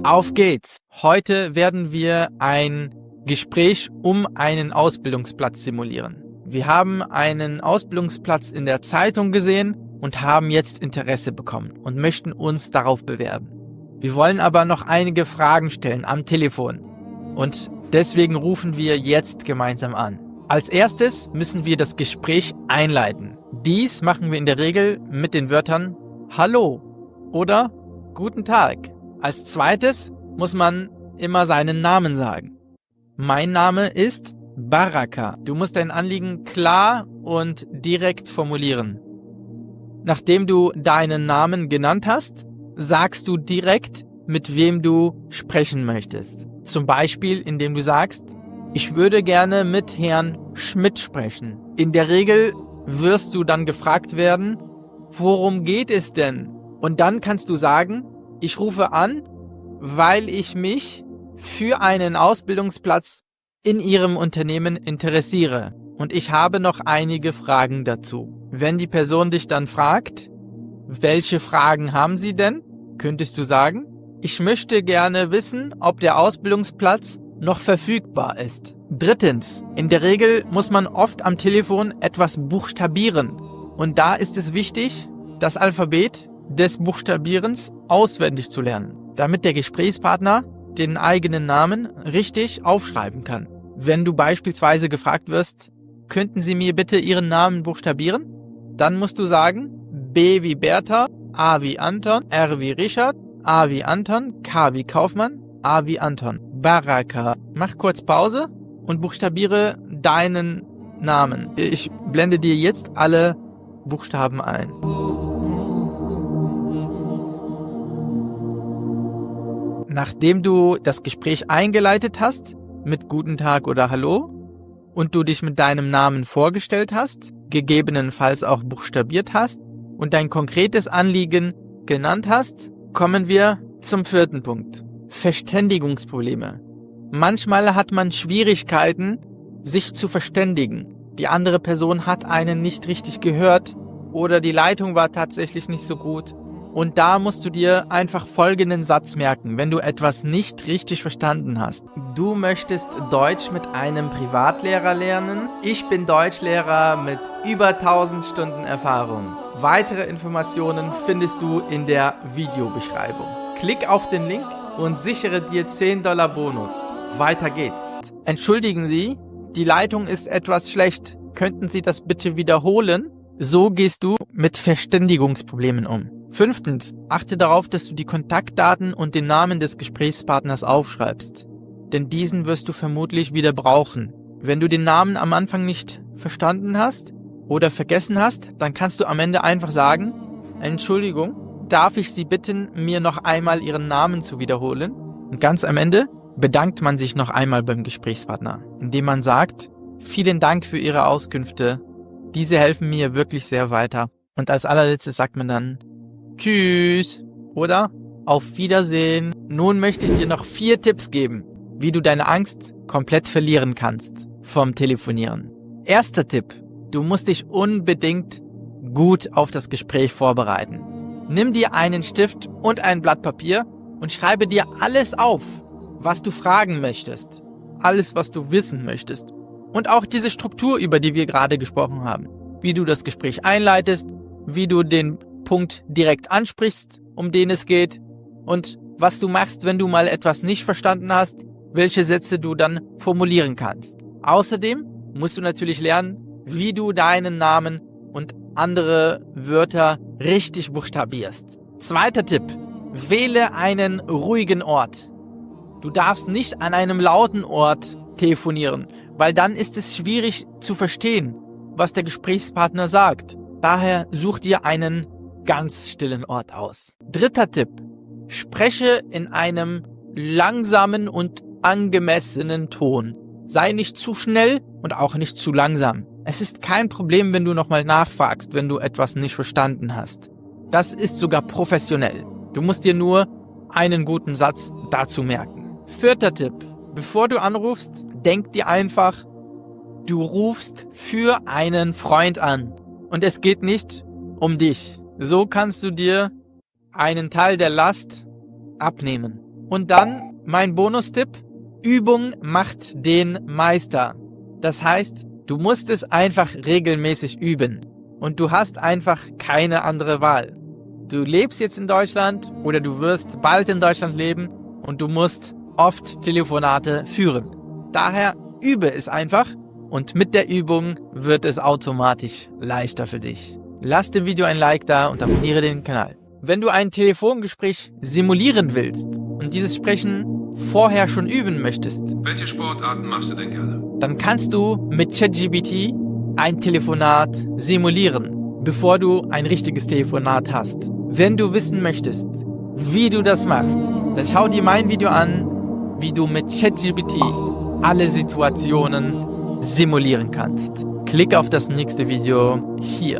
Auf geht's! Heute werden wir ein Gespräch um einen Ausbildungsplatz simulieren. Wir haben einen Ausbildungsplatz in der Zeitung gesehen und haben jetzt Interesse bekommen und möchten uns darauf bewerben. Wir wollen aber noch einige Fragen stellen am Telefon und deswegen rufen wir jetzt gemeinsam an. Als erstes müssen wir das Gespräch einleiten. Dies machen wir in der Regel mit den Wörtern Hallo oder Guten Tag. Als zweites muss man immer seinen Namen sagen. Mein Name ist Baraka. Du musst dein Anliegen klar und direkt formulieren. Nachdem du deinen Namen genannt hast, sagst du direkt, mit wem du sprechen möchtest. Zum Beispiel, indem du sagst, ich würde gerne mit Herrn Schmidt sprechen. In der Regel wirst du dann gefragt werden, worum geht es denn? Und dann kannst du sagen, ich rufe an, weil ich mich für einen Ausbildungsplatz in Ihrem Unternehmen interessiere. Und ich habe noch einige Fragen dazu. Wenn die Person dich dann fragt, welche Fragen haben Sie denn? Könntest du sagen, ich möchte gerne wissen, ob der Ausbildungsplatz noch verfügbar ist. Drittens, in der Regel muss man oft am Telefon etwas buchstabieren. Und da ist es wichtig, das Alphabet des Buchstabierens auswendig zu lernen, damit der Gesprächspartner den eigenen Namen richtig aufschreiben kann. Wenn du beispielsweise gefragt wirst, könnten Sie mir bitte Ihren Namen buchstabieren? Dann musst du sagen, B wie Bertha, A wie Anton, R wie Richard, A wie Anton, K wie Kaufmann, A wie Anton. Baraka. Mach kurz Pause und buchstabiere deinen Namen. Ich blende dir jetzt alle Buchstaben ein. Nachdem du das Gespräch eingeleitet hast, mit Guten Tag oder Hallo, und du dich mit deinem Namen vorgestellt hast, gegebenenfalls auch buchstabiert hast und dein konkretes Anliegen genannt hast, kommen wir zum vierten Punkt. Verständigungsprobleme. Manchmal hat man Schwierigkeiten, sich zu verständigen. Die andere Person hat einen nicht richtig gehört oder die Leitung war tatsächlich nicht so gut. Und da musst du dir einfach folgenden Satz merken, wenn du etwas nicht richtig verstanden hast. Du möchtest Deutsch mit einem Privatlehrer lernen. Ich bin Deutschlehrer mit über 1000 Stunden Erfahrung. Weitere Informationen findest du in der Videobeschreibung. Klick auf den Link und sichere dir $10 Bonus. Weiter geht's. Entschuldigen Sie, die Leitung ist etwas schlecht. Könnten Sie das bitte wiederholen? So gehst du mit Verständigungsproblemen um. Fünftens, achte darauf, dass du die Kontaktdaten und den Namen des Gesprächspartners aufschreibst. Denn diesen wirst du vermutlich wieder brauchen. Wenn du den Namen am Anfang nicht verstanden hast oder vergessen hast, dann kannst du am Ende einfach sagen, Entschuldigung, darf ich Sie bitten, mir noch einmal Ihren Namen zu wiederholen? Und ganz am Ende bedankt man sich noch einmal beim Gesprächspartner, indem man sagt, vielen Dank für Ihre Auskünfte. Diese helfen mir wirklich sehr weiter. Und als allerletztes sagt man dann, Tschüss oder auf Wiedersehen. Nun möchte ich dir noch 4 Tipps geben, wie du deine Angst komplett verlieren kannst vom Telefonieren. Erster Tipp, du musst dich unbedingt gut auf das Gespräch vorbereiten. Nimm dir einen Stift und ein Blatt Papier und schreibe dir alles auf, was du fragen möchtest. Alles, was du wissen möchtest. Und auch diese Struktur, über die wir gerade gesprochen haben. Wie du das Gespräch einleitest, wie du den Punkt direkt ansprichst, um den es geht und was du machst, wenn du mal etwas nicht verstanden hast, welche Sätze du dann formulieren kannst. Außerdem musst du natürlich lernen, wie du deinen Namen und andere Wörter richtig buchstabierst. Zweiter Tipp, wähle einen ruhigen Ort. Du darfst nicht an einem lauten Ort telefonieren, weil dann ist es schwierig zu verstehen, was der Gesprächspartner sagt. Daher such dir einen ganz stillen Ort aus. Dritter Tipp, spreche in einem langsamen und angemessenen Ton. Sei nicht zu schnell und auch nicht zu langsam. Es ist kein Problem, wenn du nochmal nachfragst, wenn du etwas nicht verstanden hast. Das ist sogar professionell. Du musst dir nur einen guten Satz dazu merken. Vierter Tipp, bevor du anrufst, denk dir einfach, du rufst für einen Freund an. Und es geht nicht um dich. So kannst du dir einen Teil der Last abnehmen. Und dann mein Bonustipp: Übung macht den Meister. Das heißt, du musst es einfach regelmäßig üben. Und du hast einfach keine andere Wahl. Du lebst jetzt in Deutschland oder du wirst bald in Deutschland leben und du musst oft Telefonate führen. Daher übe es einfach und mit der Übung wird es automatisch leichter für dich. Lass dem Video ein Like da und abonniere den Kanal. Wenn du ein Telefongespräch simulieren willst und dieses Sprechen vorher schon üben möchtest, Welche Sportarten machst du denn gerne? dann kannst du mit ChatGPT ein Telefonat simulieren, bevor du ein richtiges Telefonat hast. Wenn du wissen möchtest, wie du das machst, dann schau dir mein Video an, wie du mit ChatGPT alle Situationen simulieren kannst. Klick auf das nächste Video hier.